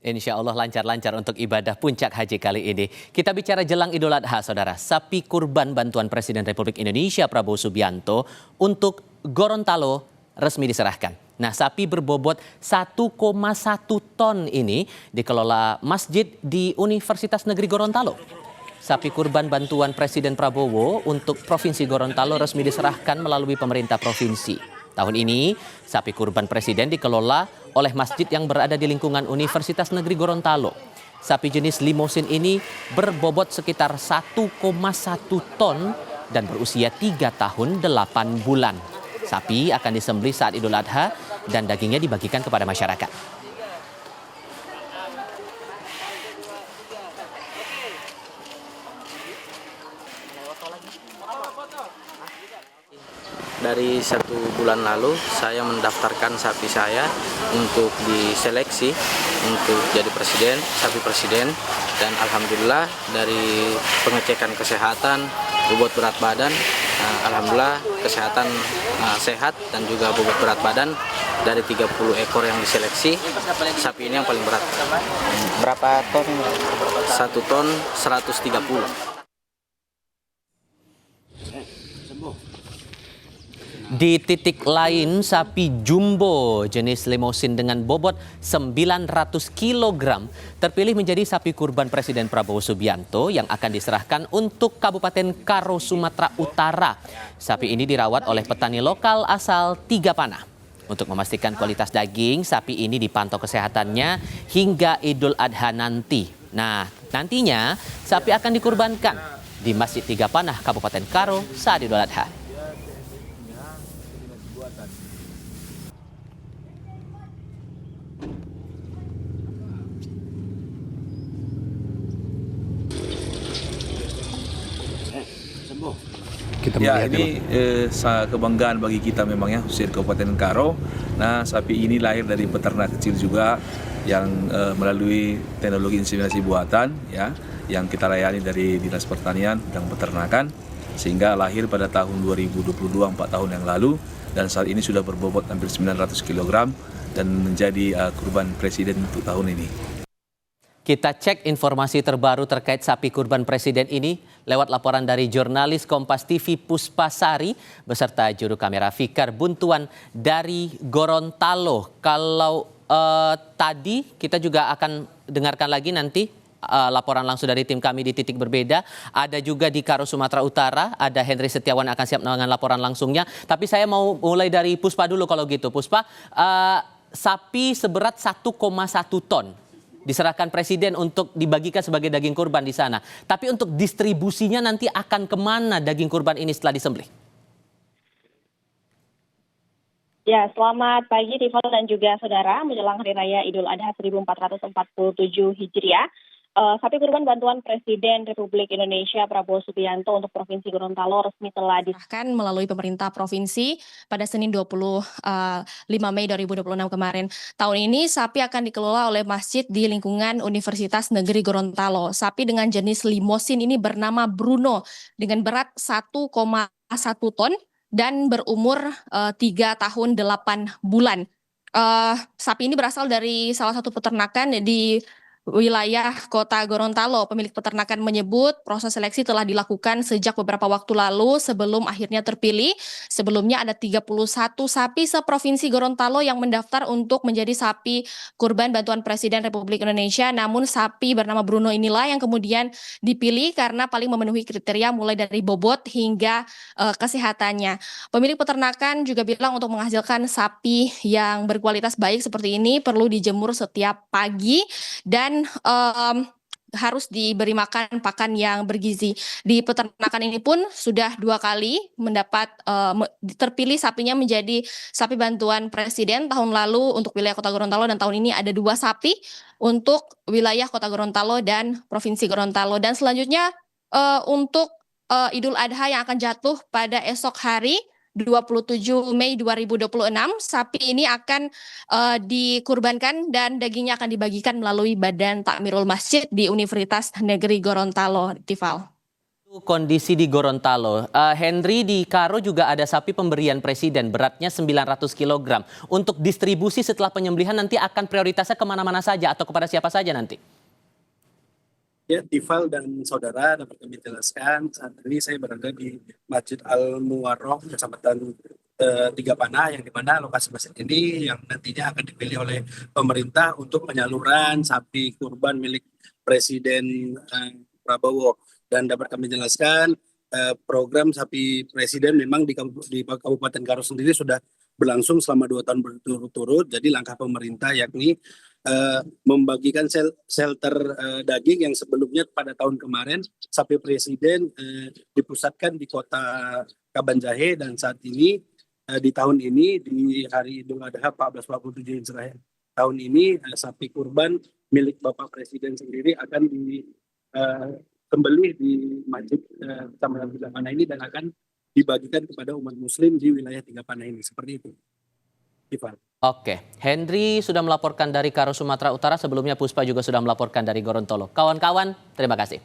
Insya Allah lancar-lancar untuk ibadah puncak haji kali ini. Kita bicara jelang Idul Adha, saudara. Sapi kurban bantuan Presiden Republik Indonesia Prabowo Subianto untuk Gorontalo resmi diserahkan. Nah, sapi berbobot 1,1 ton ini dikelola masjid di Universitas Negeri Gorontalo. Sapi kurban bantuan Presiden Prabowo untuk Provinsi Gorontalo resmi diserahkan melalui pemerintah provinsi. Tahun ini, sapi kurban Presiden dikelola oleh masjid yang berada di lingkungan Universitas Negeri Gorontalo. Sapi jenis limosin ini berbobot sekitar 1,1 ton dan berusia 3 tahun 8 bulan. Sapi akan disembelih saat Idul Adha dan dagingnya dibagikan kepada masyarakat. Dari 1 bulan lalu saya mendaftarkan sapi saya untuk diseleksi untuk jadi presiden, sapi presiden, dan alhamdulillah dari pengecekan kesehatan, bobot berat badan, alhamdulillah kesehatan sehat dan juga bobot berat badan dari 30 ekor yang diseleksi, sapi ini yang paling berat. Berapa ton? 1 ton 130. Di titik lain, sapi jumbo jenis limosin dengan bobot 900 kg terpilih menjadi sapi kurban Presiden Prabowo Subianto yang akan diserahkan untuk Kabupaten Karo, Sumatera Utara. Sapi ini dirawat oleh petani lokal asal Tigapanah. Untuk memastikan kualitas daging, sapi ini dipantau kesehatannya hingga Idul Adha nanti. Nah, nantinya sapi akan dikurbankan di Masjid Tigapanah, Kabupaten Karo saat Idul Adha. Ya, ini kebanggaan bagi kita memang ya, khususnya Kabupaten Karo. Nah, sapi ini lahir dari peternak kecil juga yang melalui teknologi inseminasi buatan ya, yang kita layani dari Dinas Pertanian dan Peternakan, sehingga lahir pada tahun 2022, 4 tahun yang lalu, dan saat ini sudah berbobot hampir 900 kg dan menjadi kurban Presiden untuk tahun ini. Kita cek informasi terbaru terkait sapi kurban Presiden ini lewat laporan dari jurnalis Kompas TV Puspa Sari beserta juru kamera Fikar Buntuan dari Gorontalo. Kalau tadi kita juga akan dengarkan lagi nanti laporan langsung dari tim kami di titik berbeda. Ada juga di Karo, Sumatera Utara, ada Henry Setiawan akan siap dengan laporan langsungnya. Tapi saya mau mulai dari Puspa dulu kalau gitu. Puspa, sapi seberat 1,1 ton. Diserahkan Presiden untuk dibagikan sebagai daging kurban di sana. Tapi untuk distribusinya nanti akan kemana daging kurban ini setelah disembelih? Ya, selamat pagi Tifal dan juga saudara. Menjelang Hari Raya Idul Adha 1447 Hijriah, sapi kurban bantuan Presiden Republik Indonesia Prabowo Subianto untuk Provinsi Gorontalo resmi telah disahkan melalui pemerintah provinsi pada Senin 25 Mei 2026 kemarin. Tahun ini sapi akan dikelola oleh masjid di lingkungan Universitas Negeri Gorontalo. Sapi dengan jenis limosin ini bernama Bruno dengan berat 1,1 ton dan berumur 3 tahun 8 bulan. Sapi ini berasal dari salah satu peternakan di wilayah Kota Gorontalo. Pemilik peternakan menyebut proses seleksi telah dilakukan sejak beberapa waktu lalu sebelum akhirnya terpilih. Sebelumnya ada 31 sapi seprovinsi Gorontalo yang mendaftar untuk menjadi sapi kurban bantuan Presiden Republik Indonesia. Namun sapi bernama Bruno inilah yang kemudian dipilih karena paling memenuhi kriteria mulai dari bobot hingga kesehatannya. Pemilik peternakan juga bilang untuk menghasilkan sapi yang berkualitas baik seperti ini perlu dijemur setiap pagi dan harus diberi makan pakan yang bergizi. Di peternakan ini pun sudah 2 kali mendapat terpilih sapinya menjadi sapi bantuan Presiden tahun lalu untuk wilayah Kota Gorontalo, dan tahun ini ada 2 sapi untuk wilayah Kota Gorontalo dan Provinsi Gorontalo. Dan selanjutnya untuk Idul Adha yang akan jatuh pada esok hari 27 Mei 2026, sapi ini akan dikurbankan dan dagingnya akan dibagikan melalui Badan Takmirul Masjid di Universitas Negeri Gorontalo, Tifal. Kondisi di Gorontalo, Henry, di Karo juga ada sapi pemberian presiden beratnya 900 kg. Untuk distribusi setelah penyembelihan nanti akan prioritasnya kemana-mana saja atau kepada siapa saja nanti? Ya, Tifal dan saudara dapat kami jelaskan, saat ini saya berada di Masjid Al-Muwarroh, Kecamatan Tiga Panah, yang di mana lokasi masjid ini yang nantinya akan dipilih oleh pemerintah untuk penyaluran sapi kurban milik Presiden Prabowo. Dan dapat kami jelaskan, program sapi presiden memang di Kabupaten Karo sendiri sudah berlangsung selama 2 tahun berturut-turut. Jadi langkah pemerintah yakni membagikan shelter daging yang sebelumnya pada tahun kemarin sapi presiden dipusatkan di kota Kabanjahe, dan saat ini di tahun ini di hari Idul Adha 1447 Hijriah tahun ini sapi kurban milik Bapak Presiden sendiri akan disembelih di Masjid Kecamatan Tiga Panah ini dan akan dibagikan kepada umat muslim di wilayah Tiga Panah ini. Seperti itu. Ivan. Oke, Henry sudah melaporkan dari Karo, Sumatera Utara. Sebelumnya Puspa juga sudah melaporkan dari Gorontalo. Kawan-kawan, terima kasih.